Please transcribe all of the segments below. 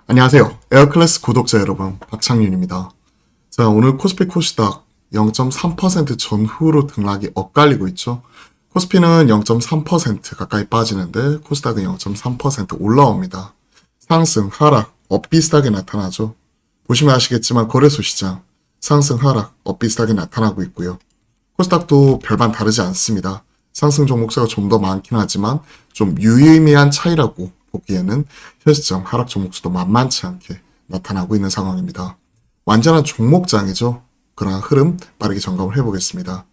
안녕하세요. 에어클래스 구독자 여러분, 박창윤입니다. 자, 오늘 코스피 코스닥 0.3% 전후로 등락이 엇갈리고 있죠. 코스피는 0.3% 가까이 빠지는데 코스닥은 0.3% 올라옵니다. 상승, 하락, 엇비슷하게 나타나죠. 보시면 아시겠지만 거래소 시장 상승, 하락, 엇비슷하게 나타나고 있고요. 코스닥도 별반 다르지 않습니다. 상승 종목수가 좀 더 많긴 하지만 좀 유의미한 차이라고 보기에는 현 시점 하락 종목수도 만만치 않게 나타나고 있는 상황입니다. 완전한 종목장이죠. 그러나 흐름 빠르게 점검을 해보겠습니다.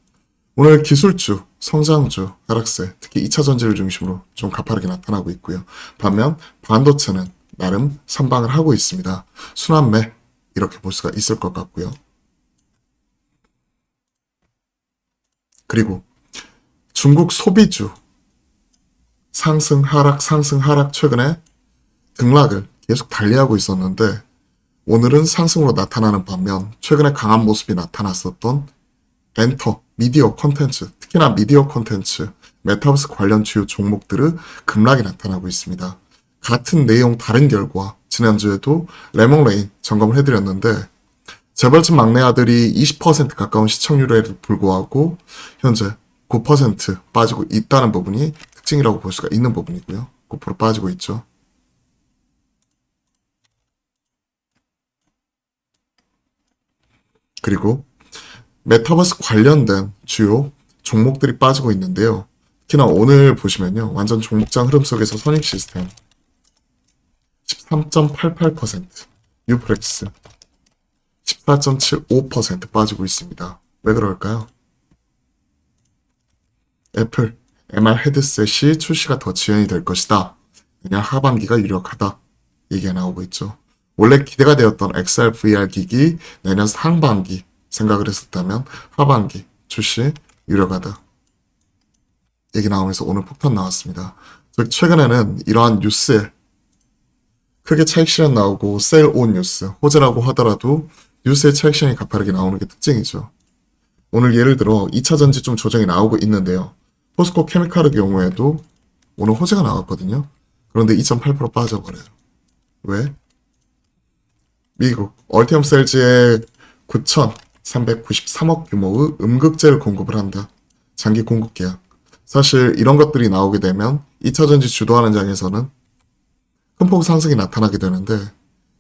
오늘 기술주, 성장주, 하락세, 특히 2차 전지를 중심으로 좀 가파르게 나타나고 있고요. 반면 반도체는 나름 선방을 하고 있습니다. 순환매 이렇게 볼 수가 있을 것 같고요. 그리고 중국 소비주 상승 하락 최근에 등락을 계속 달리하고 있었는데 오늘은 상승으로 나타나는 반면 최근에 강한 모습이 나타났었던 엔터, 미디어 콘텐츠, 특히나 미디어 콘텐츠, 메타버스 관련 주요 종목들의 급락이 나타나고 있습니다. 같은 내용 다른 결과 지난주에도 레몬레인 점검을 해드렸는데 재벌집 막내 아들이 20% 가까운 시청률에도 불구하고 현재 9% 빠지고 있다는 부분이 특징이라고 볼 수가 있는 부분이고요. 9% 빠지고 있죠. 그리고 메타버스 관련된 주요 종목들이 빠지고 있는데요. 특히나 오늘 보시면요. 완전 종목장 흐름 속에서 선익 시스템 13.88%, 유플렉스 14.75% 빠지고 있습니다. 왜 그럴까요? 애플, MR 헤드셋이 출시가 더 지연이 될 것이다. 그냥 하반기가 유력하다. 얘기가 나오고 있죠. 원래 기대가 되었던 XR VR 기기 내년 상반기 생각을 했었다면 하반기 출시 유력하다. 얘기 나오면서 오늘 폭탄 나왔습니다. 즉 최근에는 이러한 뉴스에 크게 차익 실현 나오고 셀 온 뉴스, 호재라고 하더라도 뉴스의 차익 실현이 가파르게 나오는 게 특징이죠. 오늘 예를 들어 2차 전지 좀 조정이 나오고 있는데요. 포스코 케미칼의 경우에도 오늘 호재가 나왔거든요. 그런데 2.8% 빠져버려요. 왜? 미국 얼티엄 셀즈에 9,393억 규모의 음극재를 공급을 한다. 장기 공급 계약. 사실 이런 것들이 나오게 되면 2차 전지 주도하는 장에서는 큰 폭 상승이 나타나게 되는데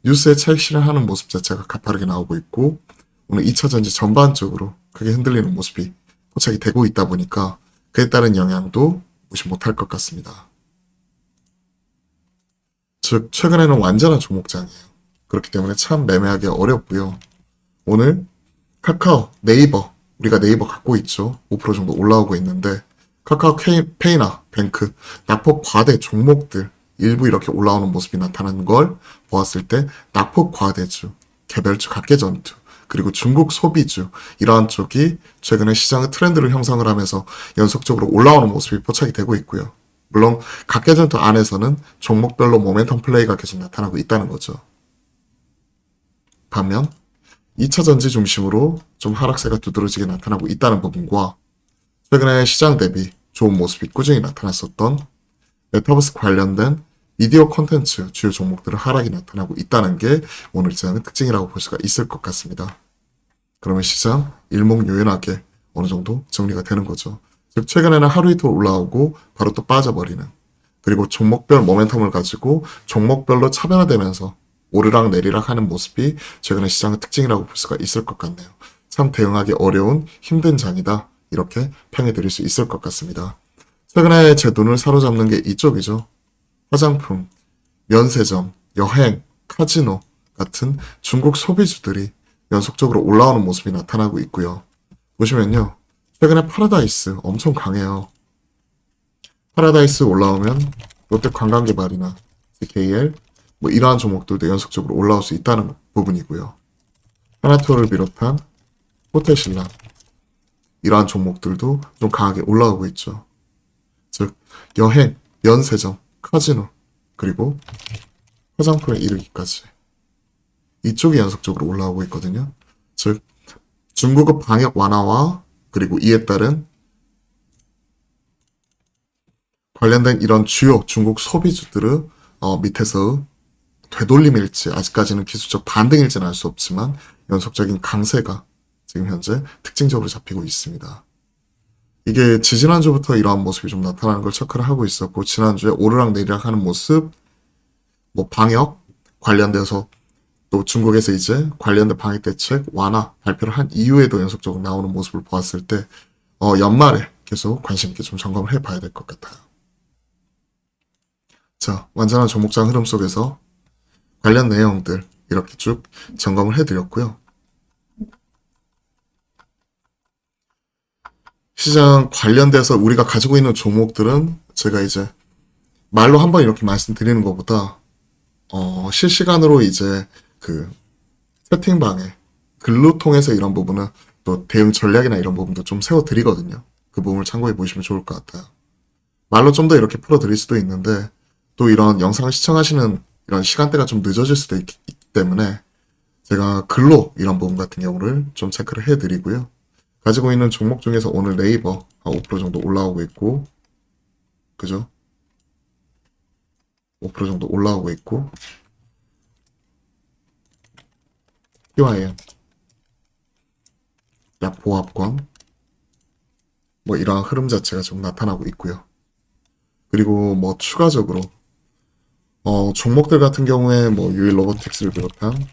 뉴스에 차익 실현하는 모습 자체가 가파르게 나오고 있고 오늘 2차 전지 전반적으로 크게 흔들리는 모습이 포착이 되고 있다 보니까 그에 따른 영향도 무시 못할 것 같습니다. 즉 최근에는 완전한 종목장이에요. 그렇기 때문에 참 매매하기 어렵고요. 오늘 카카오, 네이버, 우리가 네이버 갖고 있죠. 5% 정도 올라오고 있는데 카카오 페이나 뱅크, 낙폭 과대 종목들 일부 이렇게 올라오는 모습이 나타나는 걸 보았을 때 낙폭 과대주, 개별주 각계전투, 그리고 중국 소비주 이러한 쪽이 최근에 시장의 트렌드를 형성을 하면서 연속적으로 올라오는 모습이 포착이 되고 있고요. 물론 각계전투 안에서는 종목별로 모멘텀 플레이가 계속 나타나고 있다는 거죠. 반면 2차 전지 중심으로 좀 하락세가 두드러지게 나타나고 있다는 부분과 최근에 시장 대비 좋은 모습이 꾸준히 나타났었던 메타버스 관련된 미디어 콘텐츠 주요 종목들의 하락이 나타나고 있다는 게 오늘 시장의 특징이라고 볼 수가 있을 것 같습니다. 그러면 시장 일목요연하게 어느 정도 정리가 되는 거죠. 즉 최근에는 하루 이틀 올라오고 바로 또 빠져버리는 그리고 종목별 모멘텀을 가지고 종목별로 차변화되면서 오르락 내리락 하는 모습이 최근의 시장의 특징이라고 볼 수가 있을 것 같네요. 참 대응하기 어려운 힘든 장이다. 이렇게 평해드릴 수 있을 것 같습니다. 최근에 제 눈을 사로잡는 게 이쪽이죠. 화장품, 면세점, 여행, 카지노 같은 중국 소비주들이 연속적으로 올라오는 모습이 나타나고 있고요. 보시면요. 최근에 파라다이스 엄청 강해요. 파라다이스 올라오면 롯데관광개발이나 KL 뭐 이러한 종목들도 연속적으로 올라올 수 있다는 부분이고요. 하나투어를 비롯한 호텔신라 이러한 종목들도 좀 강하게 올라오고 있죠. 즉 여행, 면세점, 카지노 그리고 화장품에 이르기까지 이쪽이 연속적으로 올라오고 있거든요. 즉 중국의 방역 완화와 그리고 이에 따른 관련된 이런 주요 중국 소비주들의 밑에서 되돌림일지 아직까지는 기술적 반등일지는 알 수 없지만 연속적인 강세가 지금 현재 특징적으로 잡히고 있습니다. 이게 지지난주부터 이러한 모습이 좀 나타나는 걸 체크를 하고 있었고 지난주에 오르락 내리락 하는 모습 뭐 방역 관련돼서 또 중국에서 이제 관련된 방역 대책 완화 발표를 한 이후에도 연속적으로 나오는 모습을 보았을 때 연말에 계속 관심 있게 좀 점검을 해봐야 될 것 같아요. 자, 완전한 종목장 흐름 속에서 관련 내용들 이렇게 쭉 점검을 해드렸고요. 시장 관련돼서 우리가 가지고 있는 종목들은 제가 이제 말로 한번 이렇게 말씀드리는 것보다 실시간으로 이제 그 채팅방에 글로 통해서 이런 부분은 또 대응 전략이나 이런 부분도 좀 세워드리거든요. 그 부분을 참고해 보시면 좋을 것 같아요. 말로 좀 더 이렇게 풀어드릴 수도 있는데 또 이런 영상을 시청하시는 이런 시간대가 좀 늦어질 수도 있기 때문에 제가 글로 이런 부분 같은 경우를 좀 체크를 해드리고요. 가지고 있는 종목 중에서 오늘 네이버 한 5% 정도 올라오고 있고, 그죠? 5% 정도 올라오고 있고, PYM, 약보합권, 뭐 이러한 흐름 자체가 좀 나타나고 있고요. 그리고 뭐 추가적으로 종목들 같은 경우에 뭐 유일 로보틱스를 비롯한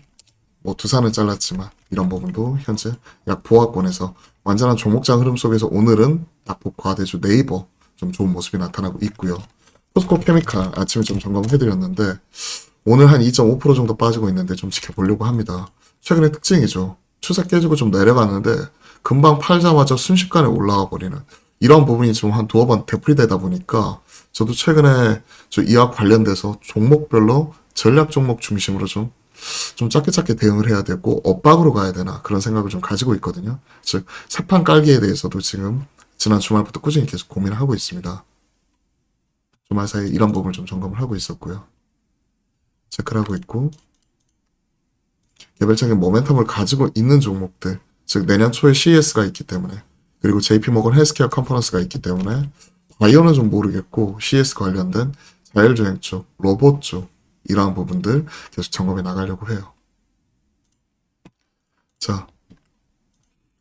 뭐 두산은 잘랐지만 이런 부분도 현재 약 보합권에서 완전한 종목장 흐름 속에서 오늘은 낙폭 과대주 네이버 좀 좋은 모습이 나타나고 있고요. 포스코 케미칼 아침에 좀 점검해드렸는데 오늘 한 2.5% 정도 빠지고 있는데 좀 지켜보려고 합니다. 최근의 특징이죠. 추세 깨지고 좀 내려갔는데 금방 팔자마자 순식간에 올라와 버리는 이런 부분이 좀 한 두어 번 되풀이되다 보니까 저도 최근에 이와 관련돼서 종목별로 전략 종목 중심으로 좀 짧게 대응을 해야 되고 엇박으로 가야 되나 그런 생각을 좀 가지고 있거든요. 즉 세판 깔기에 대해서도 지금 지난 주말부터 꾸준히 계속 고민을 하고 있습니다. 주말 사이에 이런 부분을 좀 점검을 하고 있었고요. 체크를 하고 있고 개별적인 모멘텀을 가지고 있는 종목들 즉 내년 초에 CES가 있기 때문에 그리고 JP모건 헬스케어 컨퍼런스가 있기 때문에 바이오는 좀 모르겠고 CS 관련된 자율주행 쪽, 로봇 쪽 이러한 부분들 계속 점검해 나가려고 해요. 자,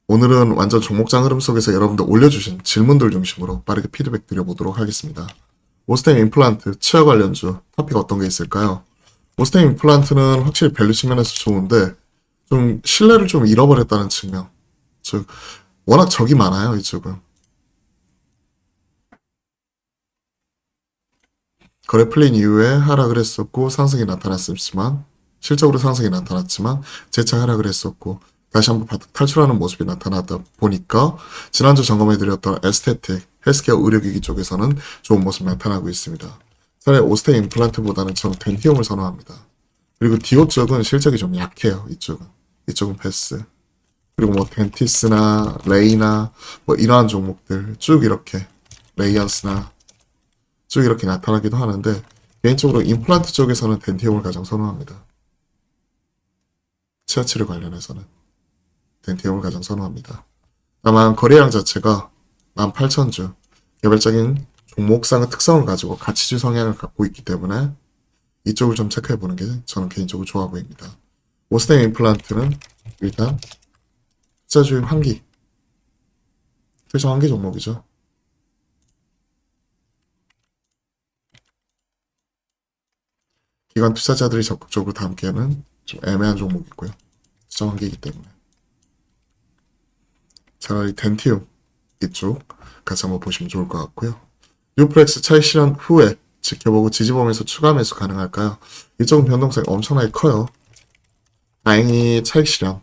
오늘은 완전 종목장 흐름 속에서 여러분들 올려주신 질문들 중심으로 빠르게 피드백 드려보도록 하겠습니다. 오스템 임플란트, 치아 관련주 토픽 어떤 게 있을까요? 오스템 임플란트는 확실히 밸류 측면에서 좋은데 좀 신뢰를 좀 잃어버렸다는 측면. 즉 워낙 적이 많아요 이쪽은. 거래 풀린 이후에 하락을 했었고 상승이 나타났지만 실적으로 상승이 나타났지만 재차 하락을 했었고 다시 한번 바닥 탈출하는 모습이 나타나다 보니까 지난주 점검해드렸던 에스테틱, 헬스케어 의료기기 쪽에서는 좋은 모습이 나타나고 있습니다. 차라리 오스템 임플란트보다는 저는 덴티움을 선호합니다. 그리고 디오 쪽은 실적이 좀 약해요. 이쪽은 패스. 그리고 뭐 덴티스나 레이나 뭐 이러한 종목들 쭉 이렇게 레이언스나 쭉 이렇게 나타나기도 하는데 개인적으로 임플란트 쪽에서는 덴티움을 가장 선호합니다. 치아 치료 관련해서는 덴티움을 가장 선호합니다. 다만 거래량 자체가 18,000주 개별적인 종목상의 특성을 가지고 가치주 성향을 갖고 있기 때문에 이쪽을 좀 체크해보는 게 저는 개인적으로 좋아 보입니다. 오스템 임플란트는 일단 투자주의 환기 투자 환기 종목이죠. 기관 투자자들이 적극적으로 담기에는 좀 애매한 종목이고요. 투자 환기이기 때문에 차라리 덴티움 이쪽 같이 한번 보시면 좋을 것 같고요. 뉴프렉스 차익 실현 후에 지켜보고 지지보면서 추가 매수 가능할까요? 이쪽은 변동성이 엄청나게 커요. 다행히 차익 실현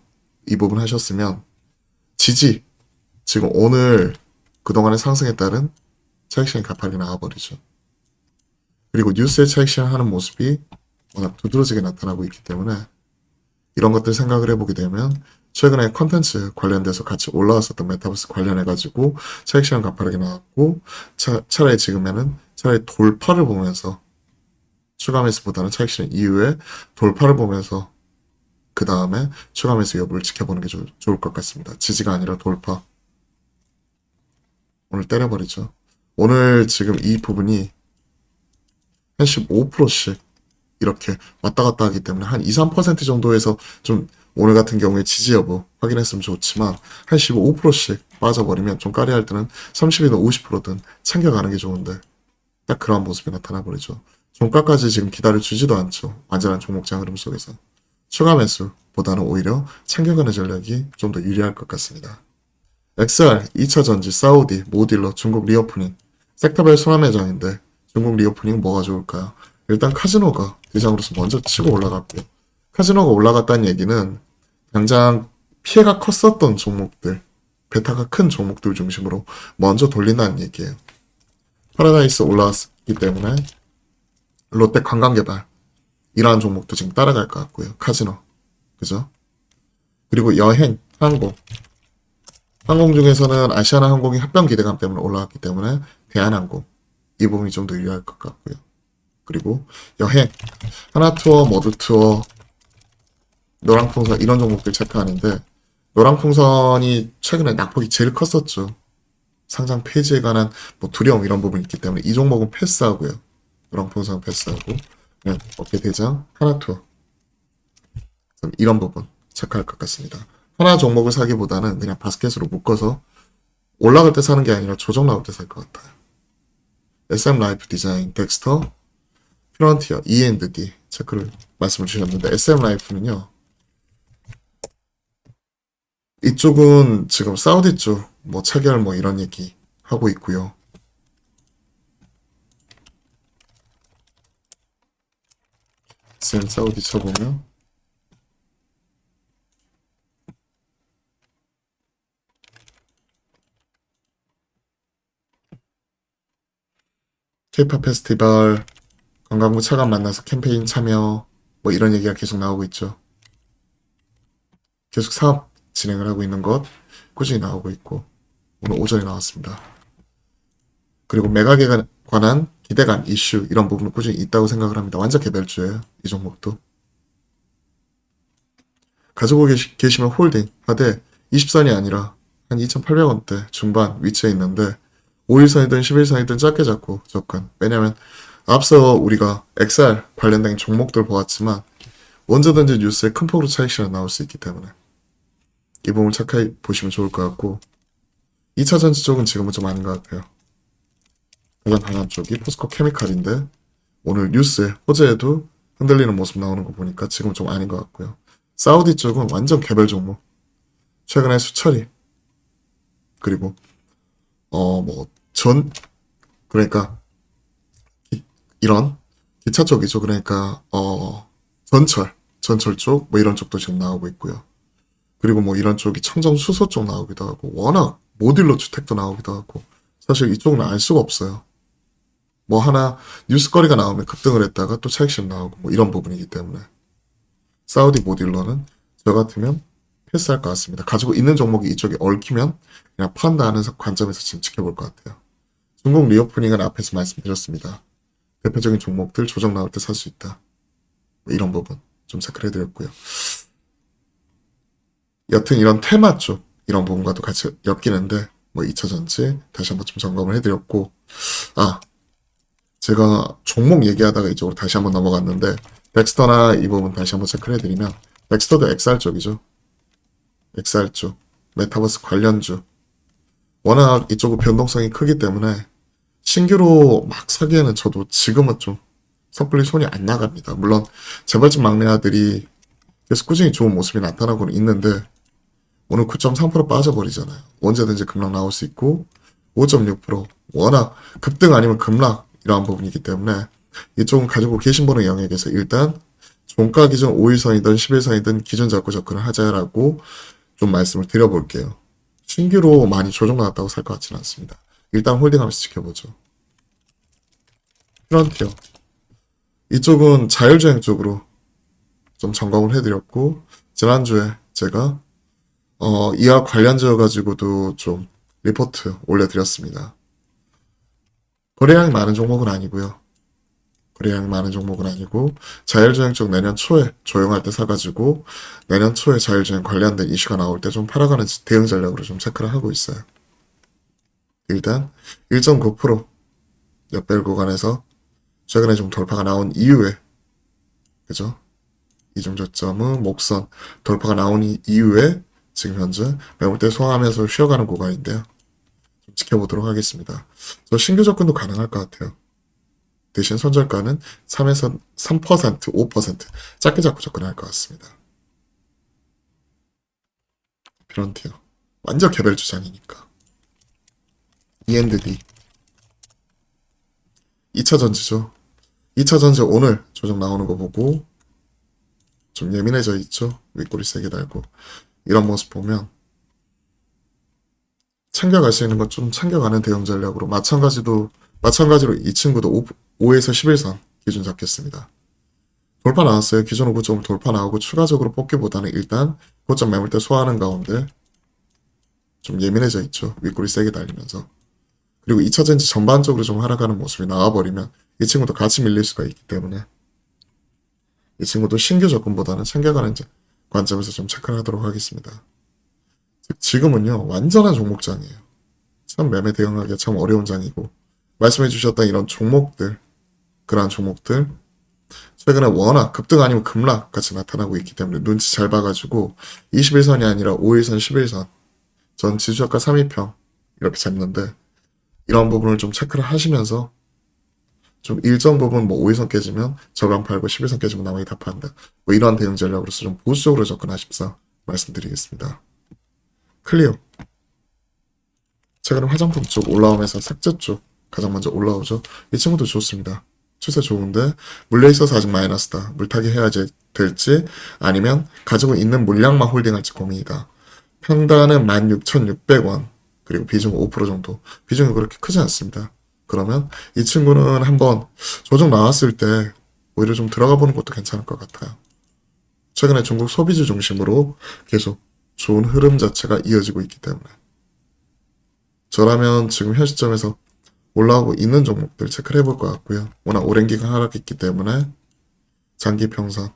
이 부분 하셨으면 지지 지금 오늘 그동안의 상승에 따른 차익 실현 가파르게 나와버리죠. 그리고 뉴스의 차익 실현하는 모습이 워낙 두드러지게 나타나고 있기 때문에 이런 것들 생각을 해보게 되면 최근에 컨텐츠 관련돼서 같이 올라왔었던 메타버스 관련해가지고 차익 실현 가파르게 나왔고 차라리 지금에는 차라리 돌파를 보면서 추가 매수보다는 차익 실현 이후에 돌파를 보면서 그 다음에 추가 매수 여부를 지켜보는 게 좋을 것 같습니다. 지지가 아니라 돌파. 오늘 때려버리죠. 오늘 지금 이 부분이 한 15%씩 이렇게 왔다 갔다 하기 때문에 한 2, 3% 정도에서 좀 오늘 같은 경우에 지지 여부 확인했으면 좋지만 한 15%씩 빠져버리면 좀 까리할 때는 30이든 50%든 챙겨가는 게 좋은데 딱 그런 모습이 나타나 버리죠. 종가까지 지금 기다려주지도 않죠. 완전한 종목장 흐름 속에서. 추가 매수보다는 오히려 챙겨가는 전략이 좀 더 유리할 것 같습니다. XR, 2차전지, 사우디, 모딜러, 중국 리오프닝 섹터별 순환매장인데 중국 리오프닝 뭐가 좋을까요? 일단 카지노가 대장으로서 먼저 치고 올라갔고요. 카지노가 올라갔다는 얘기는 당장 피해가 컸었던 종목들, 베타가 큰 종목들 중심으로 먼저 돌린다는 얘기예요. 파라다이스 올라왔기 때문에 롯데 관광개발 이러한 종목도 지금 따라갈 것 같고요. 카지노, 그죠? 그리고 여행, 항공 중에서는 아시아나 항공이 합병 기대감 때문에 올라왔기 때문에 대한항공 이 부분이 좀 더 유리할 것 같고요. 그리고 여행, 하나투어, 머드투어, 노랑풍선 이런 종목들 체크하는데 노랑풍선이 최근에 낙폭이 제일 컸었죠. 상장 폐지에 관한 뭐 두려움 이런 부분이 있기 때문에 이 종목은 패스하고요. 노랑풍선 패스하고 그냥 어깨대장, 하나투어 이런 부분 체크할 것 같습니다. 하나 종목을 사기보다는 그냥 바스켓으로 묶어서 올라갈 때 사는 게 아니라 조정 나올 때 살 것 같아요. SM 라이프 디자인, 덱스터, 프론티어, E&D 체크를 말씀을 주셨는데 SM 라이프는요. 이쪽은 지금 사우디 쪽 뭐 체결 뭐 이런 얘기 하고 있고요. SM 사우디 쳐보면 K-pop 페스티벌, 관광부 차관 만나서 캠페인 참여 뭐 이런 얘기가 계속 나오고 있죠. 계속 사업 진행을 하고 있는 것 꾸준히 나오고 있고 오늘 오전에 나왔습니다. 그리고 매각에 관한 기대감, 이슈 이런 부분은 꾸준히 있다고 생각을 합니다. 완전 개별주예요. 이 종목도. 가지고 계시면 홀딩 하되 20선이 아니라 한 2,800원대 중반 위치에 있는데 5일선이든 11선이든 짧게 잡고 접근. 왜냐면 앞서 우리가 XR 관련된 종목들 보았지만 언제든지 뉴스에 큰 폭으로 차익실현 나올 수 있기 때문에 이 부분을 착하게 보시면 좋을 것 같고 2차 전지 쪽은 지금은 좀 아닌 것 같아요. 가장 강한 쪽이 포스코 케미칼인데 오늘 뉴스에 호재에도 흔들리는 모습 나오는 거 보니까 지금 좀 아닌 것 같고요. 사우디 쪽은 완전 개별 종목. 최근에 수처리 그리고 그러니까 이런 기차 쪽이죠. 그러니까 전철 쪽 뭐 이런 쪽도 지금 나오고 있고요. 그리고 뭐 이런 쪽이 청정 수소 쪽 나오기도 하고 워낙 모듈러 주택도 나오기도 하고 사실 이쪽은 알 수가 없어요. 뭐 하나 뉴스거리가 나오면 급등을 했다가 또 차익실 나오고 뭐 이런 부분이기 때문에 사우디 모듈러는 저 같으면 패스할 것 같습니다. 가지고 있는 종목이 이쪽에 얽히면 그냥 판다 하는 관점에서 지금 지켜볼 것 같아요. 중국 리오프닝은 앞에서 말씀드렸습니다. 대표적인 종목들 조정 나올 때 살 수 있다. 뭐 이런 부분 좀 체크를 해드렸고요. 여튼 이런 테마 쪽 이런 부분과도 같이 엮이는데 뭐 2차전지 다시 한번 좀 점검을 해드렸고 제가 종목 얘기하다가 이쪽으로 다시 한번 넘어갔는데 덱스터나 이 부분 다시 한번 체크를 해드리면 덱스터도 XR 쪽이죠. XR 쪽 메타버스 관련주 워낙 이쪽은 변동성이 크기 때문에 신규로 막 사기에는 저도 지금은 좀 섣불리 손이 안 나갑니다. 물론 재벌집 막내 아들이 계속 꾸준히 좋은 모습이 나타나고는 있는데 오늘 9.3% 빠져버리잖아요. 언제든지 급락 나올 수 있고 5.6% 워낙 급등 아니면 급락 이러한 부분이기 때문에 이쪽은 가지고 계신 분의 영역에서 일단 종가 기준 5일선이든 11선이든 기준 잡고 접근을 하자라고 좀 말씀을 드려볼게요. 신규로 많이 조정 나왔다고 살 것 같지는 않습니다. 일단 홀딩하면서 지켜보죠. 프런티어 이쪽은 자율주행 쪽으로 좀 점검을 해드렸고 지난주에 제가 이와 관련지어 가지고도 좀 리포트 올려드렸습니다. 거래량이 많은 종목은 아니고요. 거래량이 많은 종목은 아니고 자율주행 쪽 내년 초에 조용할 때 사가지고 내년 초에 자율주행 관련된 이슈가 나올 때 좀 팔아가는 대응 전략으로 좀 체크를 하고 있어요. 일단 1.9% 역별 구간에서 최근에 좀 돌파가 나온 이후에 그죠? 이중 저점은 목선 돌파가 나온 이후에 지금 현재 매물대 소화하면서 쉬어가는 구간인데요. 좀 지켜보도록 하겠습니다. 저 신규 접근도 가능할 것 같아요. 대신 손절가는 3에서 3%, 5% 작게 잡고 접근할 것 같습니다. 피런티어 완전 개별 주장이니까. E&D 2차 전지죠. 2차 전지 오늘 조정 나오는 거 보고 좀 예민해져 있죠. 윗꼬리 세게 달고 이런 모습 보면 챙겨갈 수 있는 것 좀 챙겨가는 대응 전략으로 마찬가지로 이 친구도 5에서 11선 기준 잡겠습니다. 돌파 나왔어요. 기존 고점 돌파 나오고 추가적으로 뽑기보다는 일단 고점 매물대 소화하는 가운데 좀 예민해져 있죠. 윗꼬리 세게 달리면서. 그리고 2차 전지 전반적으로 좀 하락하는 모습이 나와버리면 이 친구도 같이 밀릴 수가 있기 때문에 이 친구도 신규 접근보다는 챙겨가는 관점에서 좀 체크를 하도록 하겠습니다. 지금은요 완전한 종목장이에요. 참 매매 대응하기가 참 어려운 장이고 말씀해 주셨던 이런 종목들 그러한 종목들 최근에 워낙 급등 아니면 급락 같이 나타나고 있기 때문에 눈치 잘 봐가지고 21선이 아니라 5일선 11선 전 지수저가 3위평 이렇게 잡는데 이런 부분을 좀 체크를 하시면서 좀 일정 부분 뭐 5일선 깨지면 저강 팔고 11선 깨지면 나머지 다 판다. 뭐 이러한 대응 전략으로서 좀 보수적으로 접근하십사 말씀드리겠습니다. 클리오. 최근에 화장품 쪽 올라오면서 색조 쪽 가장 먼저 올라오죠. 이 친구도 좋습니다. 추세 좋은데 물려 있어서 아직 마이너스다. 물타기 해야 될지 아니면 가지고 있는 물량만 홀딩할지 고민이다. 평단은 16,600원 그리고 비중 5% 정도. 비중이 그렇게 크지 않습니다. 그러면 이 친구는 한번 조정 나왔을 때 오히려 좀 들어가 보는 것도 괜찮을 것 같아요. 최근에 중국 소비주 중심으로 계속 좋은 흐름 자체가 이어지고 있기 때문에 저라면 지금 현 시점에서 올라오고 있는 종목들 체크를 해볼 것 같고요. 워낙 오랜 기간 하락했기 때문에 장기 평선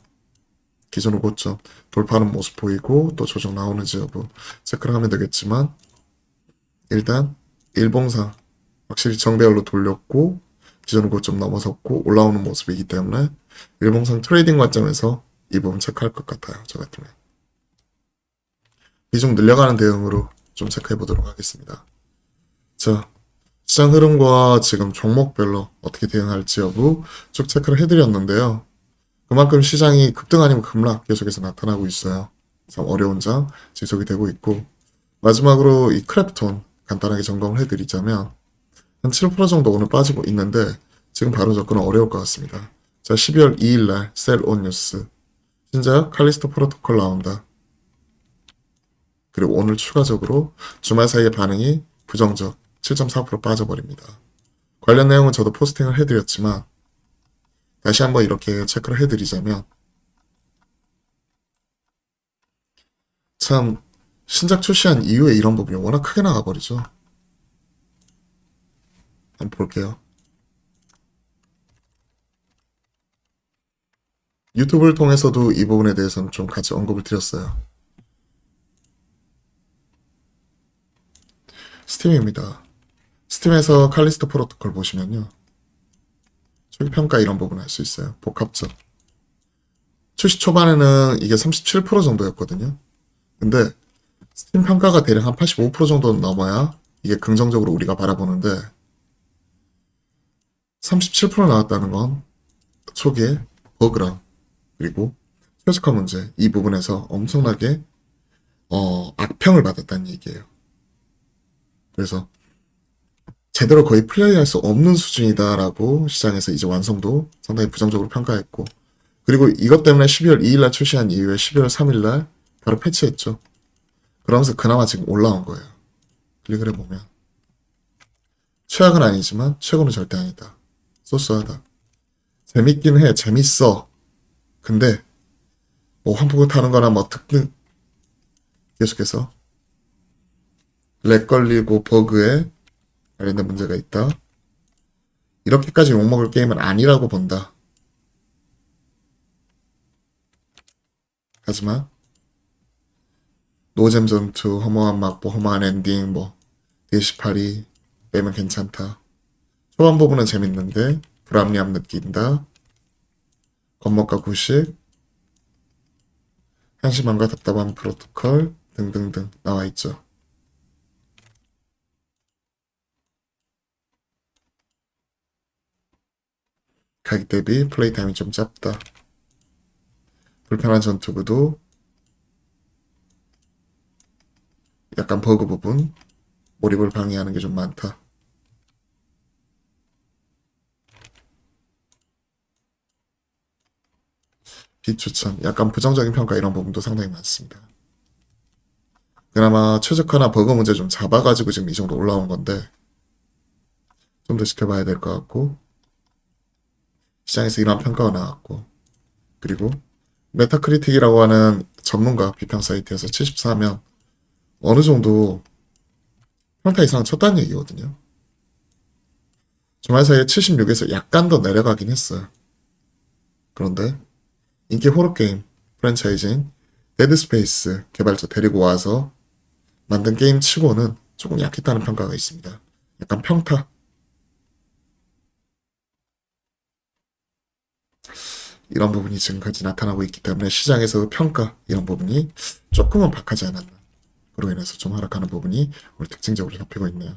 기존 고점 돌파하는 모습 보이고 또 조정 나오는지 여부 체크를 하면 되겠지만 일단 일봉상 확실히 정배열로 돌렸고 기존 고점 넘어섰고 올라오는 모습이기 때문에 일봉상 트레이딩 관점에서 이 부분 체크할 것 같아요. 저 같으면 비중 늘려가는 대응으로 좀 체크해 보도록 하겠습니다. 자, 시장 흐름과 지금 종목별로 어떻게 대응할지 여부 쭉 체크를 해드렸는데요. 그만큼 시장이 급등 아니면 급락 계속해서 나타나고 있어요. 참 어려운 장 지속이 되고 있고 마지막으로 이 크랩톤 간단하게 점검을 해드리자면 한 7% 정도 오늘 빠지고 있는데 지금 바로 접근은 어려울 것 같습니다. 자, 12월 2일날 셀온 뉴스 신작 칼리스토 프로토콜 나온다. 그리고 오늘 추가적으로 주말 사이의 반응이 부정적 7.4% 빠져버립니다. 관련 내용은 저도 포스팅을 해드렸지만 다시 한번 이렇게 체크를 해드리자면 참 신작 출시한 이후에 이런 부분이 워낙 크게 나가버리죠. 한번 볼게요. 유튜브를 통해서도 이 부분에 대해서는 좀 같이 언급을 드렸어요. 스팀입니다. 스팀에서 칼리스토 프로토콜 보시면요. 초기평가 이런 부분 할 수 있어요. 복합적. 출시 초반에는 이게 37% 정도였거든요. 근데 스팀 평가가 대략 한 85% 정도는 넘어야 이게 긍정적으로 우리가 바라보는데 37% 나왔다는 건 초기에 버그랑 그리고 최적화 문제 이 부분에서 엄청나게 악평을 받았다는 얘기예요. 그래서 제대로 거의 플레이할 수 없는 수준이다라고 시장에서 이제 완성도 상당히 부정적으로 평가했고 그리고 이것 때문에 12월 2일날 출시한 이후에 12월 3일날 바로 패치했죠. 그러면서 그나마 지금 올라온 거예요. 클릭을 해보면 최악은 아니지만 최고는 절대 아니다. 소소하다. 재밌긴 해. 재밌어. 근데 뭐 환풍구 타는 거나 뭐 특등 계속해서 렉 걸리고 버그에 관련된 문제가 있다. 이렇게까지 욕먹을 게임은 아니라고 본다. 하지만 노잼 전투, 허무한 막보, 허무한 엔딩, 딜18이 빼면 괜찮다. 초반 부분은 재밌는데 불합리함 느낀다. 겉멋과 구식, 한심함과 답답한 프로토콜 등등등 나와 있죠. 가격 대비 플레이 타임이 좀 짧다. 불편한 전투구도 약간 버그 부분, 몰입을 방해하는 게 좀 많다. 비추천, 약간 부정적인 평가 이런 부분도 상당히 많습니다. 그나마 최적화나 버그 문제 좀 잡아가지고 지금 이 정도 올라온 건데 좀 더 지켜봐야 될 것 같고 시장에서 이런 평가가 나왔고 그리고 메타크리틱이라고 하는 전문가 비평 사이트에서 74면 어느 정도 평타 이상 쳤다는 얘기거든요. 주말 사이에 76에서 약간 더 내려가긴 했어요. 그런데 인기 호러게임 프랜차이즈인 데드스페이스 개발자 데리고 와서 만든 게임 치고는 조금 약했다는 평가가 있습니다. 약간 평타. 이런 부분이 지금까지 나타나고 있기 때문에 시장에서 평가 이런 부분이 조금은 박하지 않았나. 그로 인해서 좀 하락하는 부분이 오늘 특징적으로 잡히고 있네요.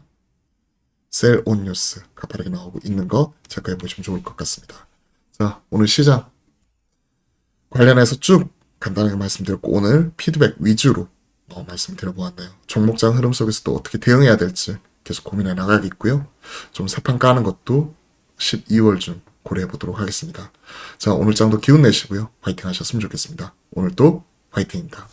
셀 온 뉴스 가파르게 나오고 있는 거 체크해 보시면 좋을 것 같습니다. 자, 오늘 시장 관련해서 쭉 간단하게 말씀드렸고 오늘 피드백 위주로 말씀드려보았네요. 종목장 흐름 속에서 또 어떻게 대응해야 될지 계속 고민해 나가겠고요. 좀 세판 까는 것도 12월 중 고려해 보도록 하겠습니다. 자, 오늘 장도 기운 내시고요. 화이팅 하셨으면 좋겠습니다. 오늘도 화이팅입니다.